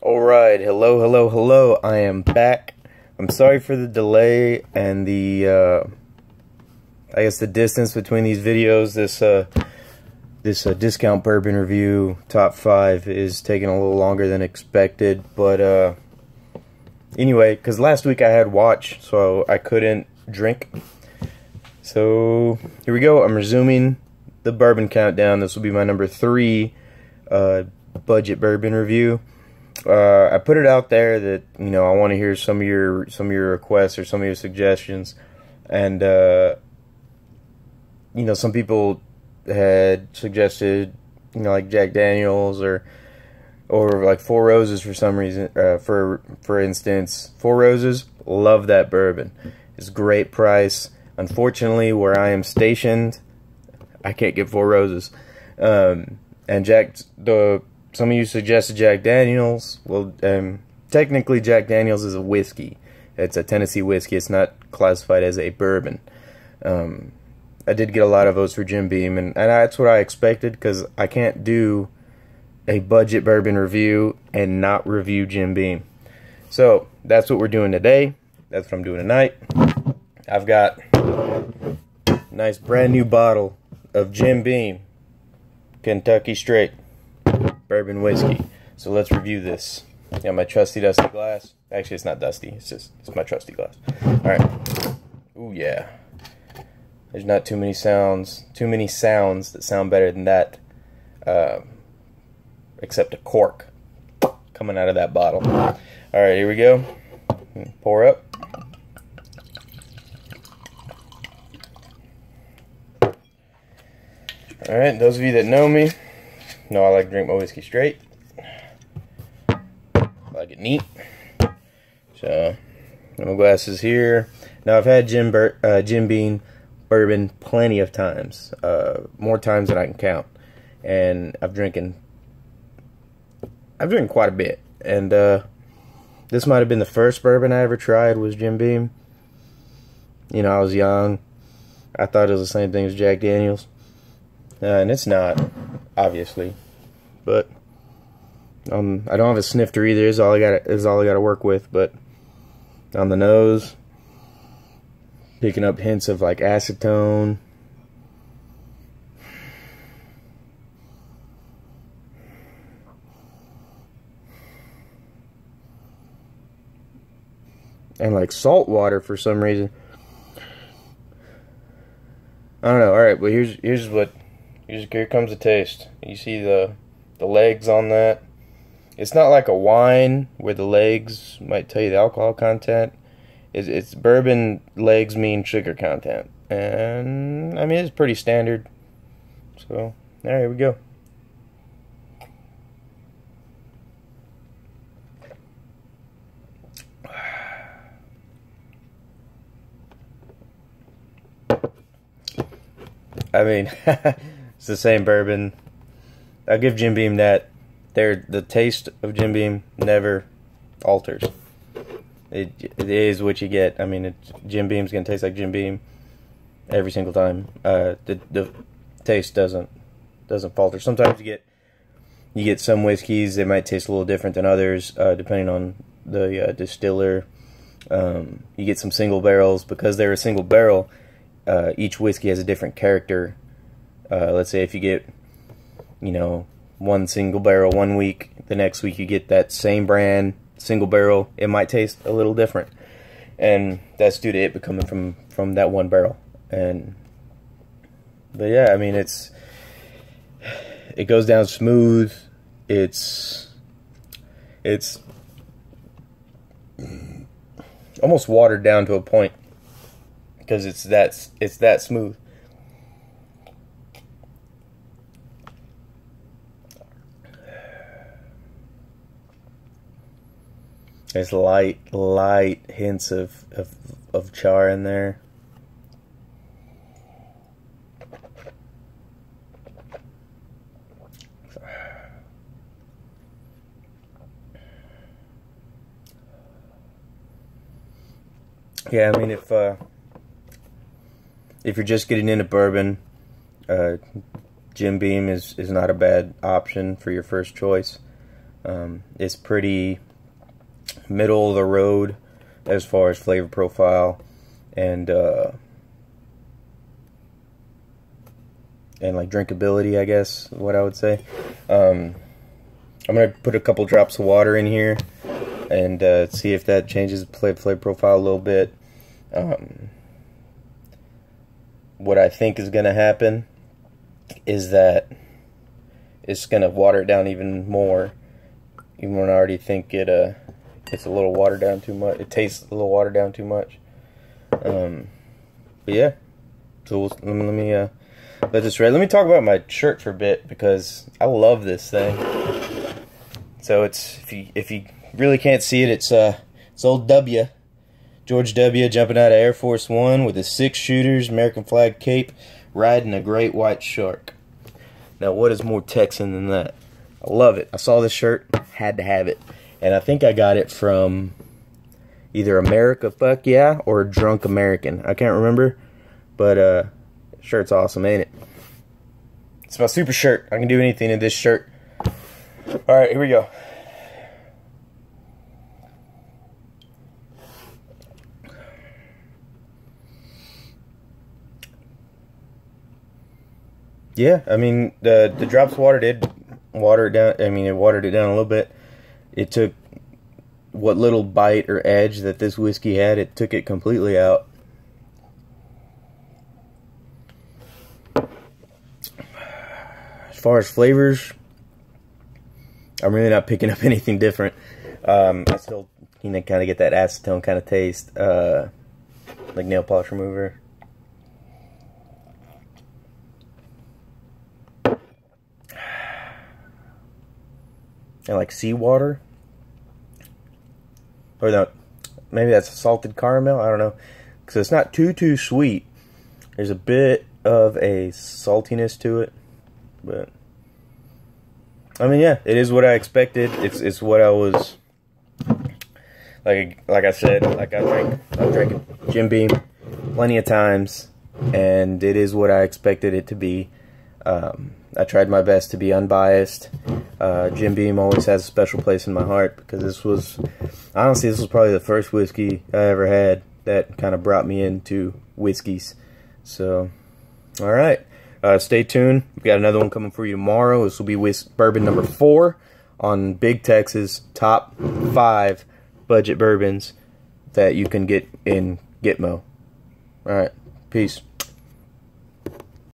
Alright, hello, I am back. I'm sorry for the delay and the, I guess the distance between these videos. This discount bourbon review, top 5, is taking a little longer than expected. But, anyway, because last week I had watch, so I couldn't drink. So, here we go. I'm resuming the bourbon countdown. This will be my number 3 budget bourbon review. I put it out there that, you know, I want to hear some of your requests or some of your suggestions, and you know, some people had suggested, you know, like Jack Daniels or like Four Roses for some reason. For instance, Four Roses, love that bourbon. It's a great price. Unfortunately, where I am stationed, I can't get Four Roses. And some of you suggested Jack Daniels. Well, technically Jack Daniels is a whiskey. It's a Tennessee whiskey. It's not classified as a bourbon. I did get a lot of votes for Jim Beam, and that's what I expected, because I can't do a budget bourbon review and not review Jim Beam. So that's what we're doing today. That's what I'm doing tonight. I've got a nice brand new bottle of Jim Beam Kentucky Straight bourbon whiskey. So let's review this. Got my trusty dusty glass. Actually, it's not dusty. It's my trusty glass. All right. Ooh yeah. There's not too many sounds that sound better than that, except a cork coming out of that bottle. All right, here we go. Pour up. All right, those of you that know me know I like to drink my whiskey straight. I like it neat. So, my glasses here. Now, I've had Jim Beam bourbon plenty of times, more times than I can count, and I've drinking quite a bit. And this might have been the first bourbon I ever tried was Jim Beam. You know, I was young. I thought it was the same thing as Jack Daniels. And it's not, obviously, but I don't have a snifter either. Is all I got to work with. But on the nose, picking up hints of like acetone, and like salt water for some reason. I don't know. All right, but here comes the taste. You see the legs on that? It's not like a wine where the legs might tell you the alcohol content. It's bourbon legs mean sugar content. And, I mean, it's pretty standard. So, all right, here we go. I mean, it's the same bourbon. I'll give Jim Beam that. The taste of Jim Beam never alters. It is what you get. I mean, Jim Beam's gonna taste like Jim Beam every single time. The taste doesn't falter. Sometimes you get some whiskeys, they might taste a little different than others, depending on the distiller. You get some single barrels, because they're a single barrel. Each whiskey has a different character. Let's say if you get, you know, one single barrel one week, the next week you get that same brand single barrel, it might taste a little different, and that's due to it becoming from that one barrel. But yeah, I mean, it goes down smooth. It's almost watered down to a point, because it's that smooth. There's light hints of char in there. Yeah, I mean, if you're just getting into bourbon, Jim Beam is not a bad option for your first choice. It's pretty middle of the road as far as flavor profile and like drinkability, I guess is what I would say. I'm gonna put a couple drops of water in here and see if that changes the flavor profile a little bit. What I think is gonna happen is that it's gonna water it down even more, even when I already think it's a little watered down too much. It tastes a little watered down too much. But yeah, so let me let this rest. Let me talk about my shirt for a bit because I love this thing. So it's if you really can't see it, it's old W, George W, jumping out of Air Force One with his 6 shooters, American flag cape, riding a great white shark. Now, what is more Texan than that? I love it. I saw this shirt, had to have it. And I think I got it from either America Fuck Yeah or Drunk American. I can't remember. But shirt's awesome, ain't it? It's my super shirt. I can do anything in this shirt. Alright, here we go. Yeah, I mean, the drops of water did water it down. I mean, it watered it down a little bit. It took what little bite or edge that this whiskey had, it took it completely out. As far as flavors, I'm really not picking up anything different. I still, kind of get that acetone kind of taste, like nail polish remover. And like seawater, or no, maybe that's salted caramel. I don't know, because it's not too sweet. There's a bit of a saltiness to it, but I mean, yeah, it is what I expected. It's what I was like I said. Like I've drank Jim Beam plenty of times, and it is what I expected it to be. I tried my best to be unbiased. Jim Beam always has a special place in my heart because honestly, this was probably the first whiskey I ever had that kind of brought me into whiskeys. So, alright, stay tuned. We've got another one coming for you tomorrow. This will be bourbon number 4 on Big Tex's top 5 budget bourbons that you can get in Gitmo. Alright, peace.